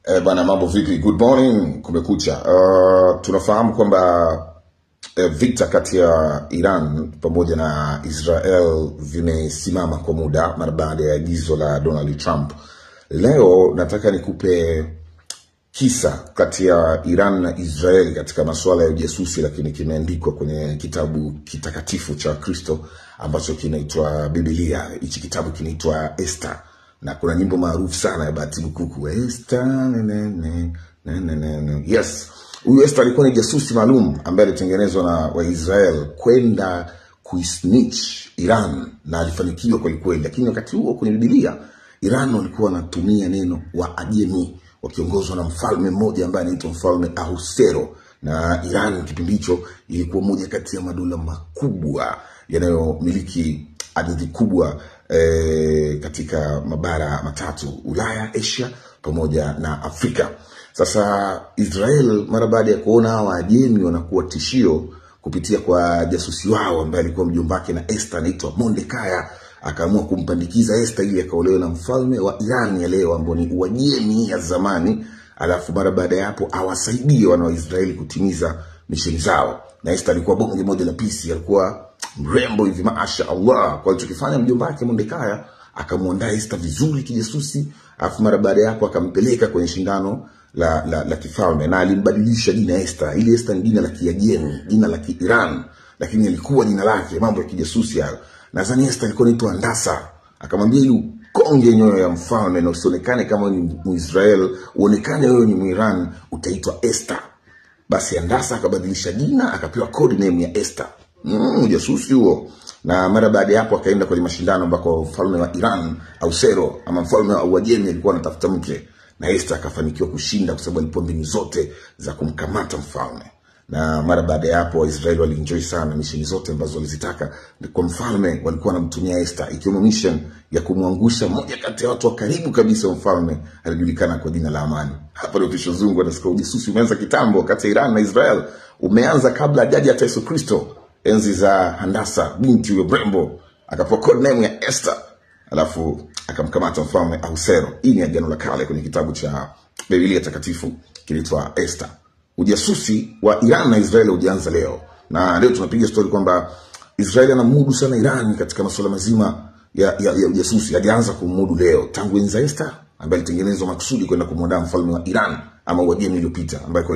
Bana, mambo vipi? Good morning, kumekucha. Tunafahamu kwamba vita kati ya Iran pamoja na Israel vimesimama kwa muda mara baada ya agizo la Donald Trump. Leo nataka nikupe kisa kati ya Iran na Israel katika masuala ya ujasusi, lakini kimeandikwa kwenye kitabu kitakatifu cha Kristo ambacho kinaitwa Biblia. Hichi kitabu kinaitwa Esther. Na kuna nyimbo maarufu sana ya Bahati Bukuku, Esther. Yes, huyu Esther alikuwa ni jasusi maalum ambaye alitengenezwa na Waisrael kwenda kuisnitch Iran, na alifanikiwa kweli kweli. Lakini wakati huo kwenye Biblia Iran walikuwa wanatumia neno Waajemi, wakiongozwa na mfalme mmoja ambaye anaitwa Mfalme Ahasuero. Na Iran kipindi hicho ilikuwa moja kati ya madola makubwa yanayomiliki ardhi kubwa katika mabara matatu: Ulaya, Asia pamoja na Afrika. Sasa Israel mara baada ya kuona hawa Waajemi wanakuwa tishio kupitia kwa jasusi wao ambaye alikuwa mjomba wake na Esther, anaitwa Mordekai, akaamua kumpandikiza Esther ili akaolewe na mfalme wa Iran ya leo ambao ni Uajemi ya zamani. Alafu mara baada ya hapo awasaidie wana wa Israeli kutimiza misheni zao. Na Esther alikuwa bonge moja la pisi, alikuwa mrembo hivi, masha Allah. Kwa hiyo tukifanya mjomba wake Mordekai akamuandaa Esther vizuri kijasusi, alafu mara baada ya hapo akampeleka kwenye shindano la kifalme, na alimbadilisha jina Esther. Ile Esther ni jina la Kiajemi, jina la Kiiran, lakini alikuwa jina lake, mambo ya kijasusi hayo. Nadhani Esther alikuwa anaitwa Andasa. Akamwambia ili konge nyoyo ya mfalme na usionekane kama ni Muisrael, uonekane wewe ni Muiran, utaitwa Esther. Basi Andasa akabadilisha jina, akapewa code name ya Esther. Jasusi huo. Na mara baada ya hapo akaenda kwenye mashindano ambako mfalme wa Iran Ahasuero ama mfalme wa Uajemi alikuwa anatafuta mke, na Esther akafanikiwa kushinda kwa sababu alipewa mbinu zote za kumkamata mfalme. Na mara baada ya hapo Waisraeli walienjoy sana misheni zote ambazo walizitaka kwa mfalme, walikuwa wanamtumia Esther, ikiwemo mission ya kumwangusha moja kati ya watu wa karibu kabisa wa mfalme alijulikana kwa jina la Amani. Hapa ndio tushozungwa na siku ujasusi umeanza kitambo kati ya Iran na Israel. Umeanza kabla hajaja hata Yesu Kristo, enzi za Handasa binti huyo Brembo, akapewa code name ya Esther, alafu akamkamata mfalme Ahasuero. Hii ni agano la kale kwenye kitabu cha Biblia takatifu kinaitwa Esther. Ujasusi wa Iran na Israel ulianza leo, na leo tunapiga story kwamba Israel anamudu sana Iran katika masuala mazima ya ujasusi. Alianza kumudu leo tangu enzi Esther ambaye alitengenezwa makusudi kwenda kumwandaa mfalme wa Iran ama Uajemi iliyopita ambaye